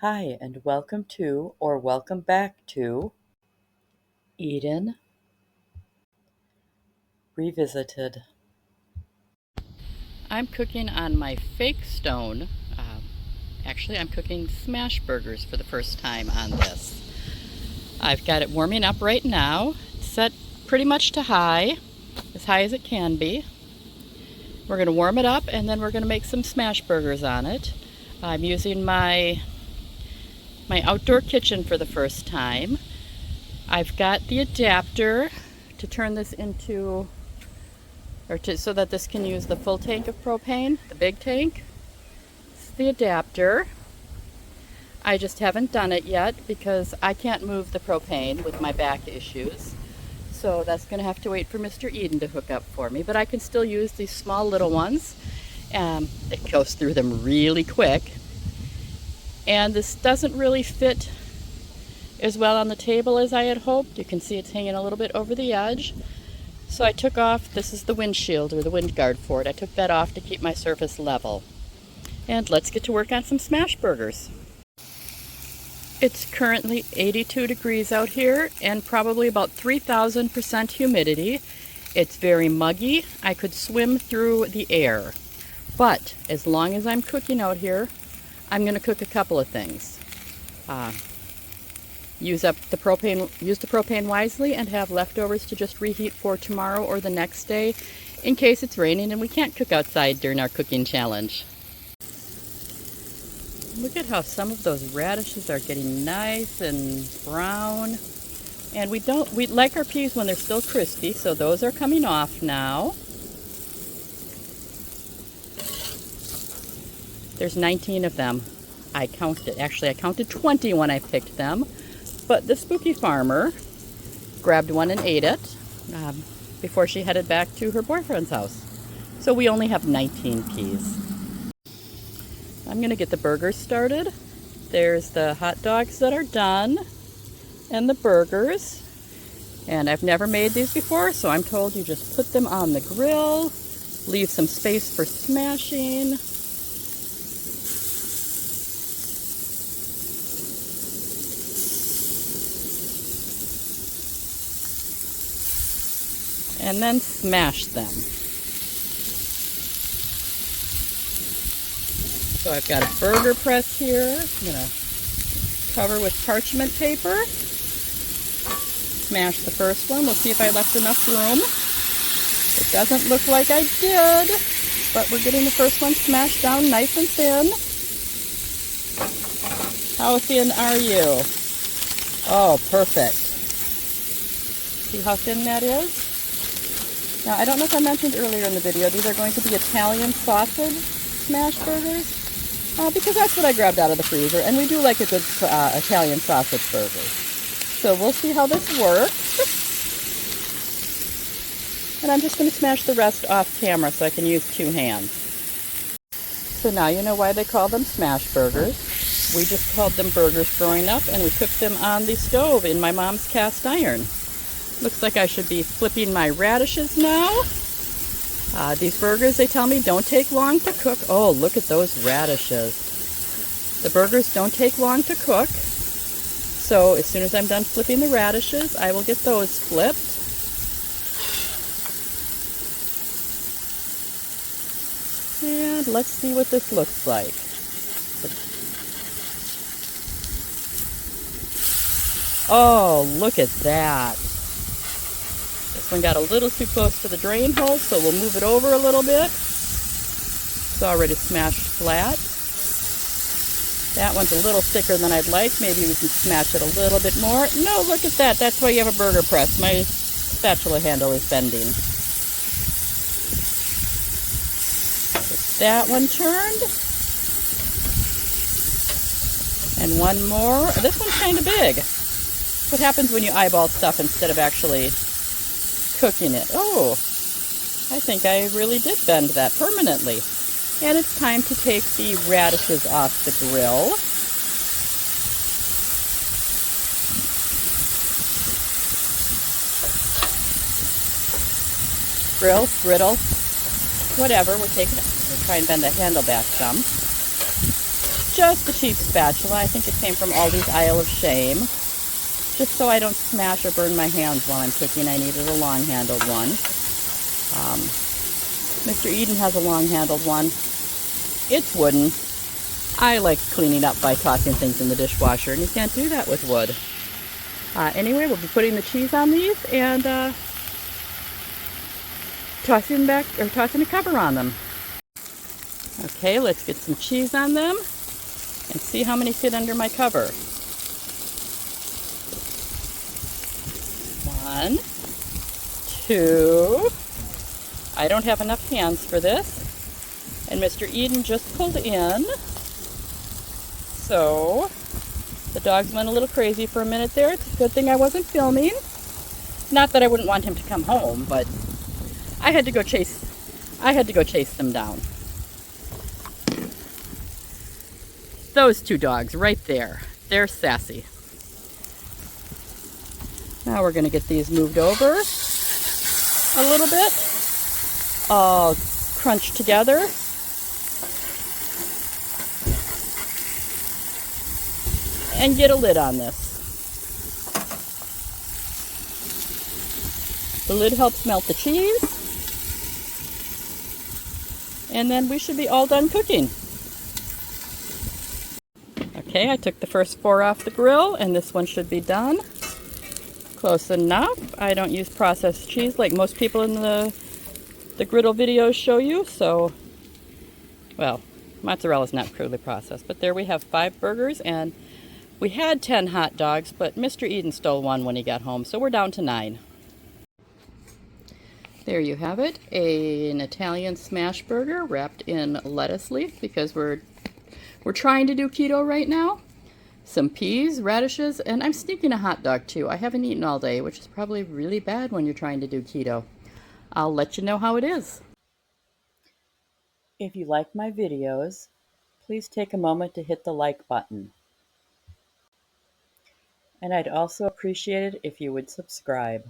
Hi, and welcome to, or welcome back to, Eden Revisited. I'm cooking on my fake stone. Actually, I'm cooking smash burgers for the first time on this. I've got it warming up right now. It's set pretty much to high as it can be. We're going to warm it up and then we're going to make some smash burgers on it. I'm using my outdoor kitchen for the first time. I've got the adapter to turn this into, so that this can use the full tank of propane, the big tank. It's the adapter. I just haven't done it yet because I can't move the propane with my back issues. So that's going to have to wait for Mr. Eden to hook up for me. But I can still use these small little ones. It goes through them really quick. And this doesn't really fit as well on the table as I had hoped. You can see it's hanging a little bit over the edge. So I took off, this is the windshield or the wind guard for it. I took that off to keep my surface level. And let's get to work on some smash burgers. It's currently 82 degrees out here and probably about 3,000% humidity. It's very muggy. I could swim through the air. But as long as I'm cooking out here, I'm going to cook a couple of things. Use the propane wisely and have leftovers to just reheat for tomorrow or the next day in case it's raining and we can't cook outside during our cooking challenge. Look at how some of those radishes are getting nice and brown. And we like our peas when they're still crispy, so those are coming off now. There's 19 of them. I counted 20 when I picked them. But the spooky farmer grabbed one and ate it before she headed back to her boyfriend's house. So we only have 19 peas. I'm going to get the burgers started. There's the hot dogs that are done and the burgers. And I've never made these before, so I'm told you just put them on the grill, leave some space for smashing. And then smash them. So I've got a burger press here. I'm going to cover with parchment paper. Smash the first one. We'll see if I left enough room. It doesn't look like I did, but we're getting the first one smashed down nice and thin. How thin are you? Oh, perfect. See how thin that is? Now, I don't know if I mentioned earlier in the video, these are going to be Italian sausage smash burgers, because that's what I grabbed out of the freezer, and we do like a good Italian sausage burger. So we'll see how this works. And I'm just going to smash the rest off camera so I can use two hands. So now you know why they call them smash burgers. We just called them burgers growing up, and we cooked them on the stove in my mom's cast iron. Looks like I should be flipping my radishes now. These burgers, they tell me, don't take long to cook. Oh, look at those radishes. The burgers don't take long to cook. So as soon as I'm done flipping the radishes, I will get those flipped. And let's see what this looks like. Oh, look at that. This one got a little too close to the drain hole, so we'll move it over a little bit. It's already smashed flat. That one's a little thicker than I'd like. Maybe we can smash it a little bit more. No, look at that. That's why you have a burger press. My spatula handle is bending. Get that one turned. And one more. This one's kind of big. What happens when you eyeball stuff instead of actually cooking it? Oh, I think I really did bend that permanently. And it's time to take the radishes off the grill. Grill, griddle, whatever. We'll try and bend the handle back some. just a cheap spatula. I think it came from Aldi's Isle of Shame. Just so I don't smash or burn my hands while I'm cooking, I needed a long-handled one. Mr. Eden has a long-handled one. It's wooden. I like cleaning up by tossing things in the dishwasher, and you can't do that with wood. Anyway, we'll be putting the cheese on these and tossing a cover on them. Okay, let's get some cheese on them and see how many fit under my cover. 1, 2. I don't have enough hands for this. And Mr. Eden just pulled in. So the dogs went a little crazy for a minute there. It's a good thing I wasn't filming. Not that I wouldn't want him to come home, but I had to go chase them down. Those two dogs right there. They're sassy. Now we're going to get these moved over a little bit. All crunched together. And get a lid on this. The lid helps melt the cheese. And then we should be all done cooking. Okay, I took the first 4 off the grill, and this one should be done. Close enough. I don't use processed cheese like most people in the griddle videos show you, so, well, mozzarella's not crudely processed, but there we have 5 burgers, and we had 10 hot dogs, but Mr. Eden stole one when he got home, so we're down to 9. There you have it, an Italian smash burger wrapped in lettuce leaf because we're trying to do keto right now. Some peas, radishes, and I'm sneaking a hot dog too. I haven't eaten all day, which is probably really bad when you're trying to do keto. I'll let you know how it is. If you like my videos, please take a moment to hit the like button. And I'd also appreciate it if you would subscribe.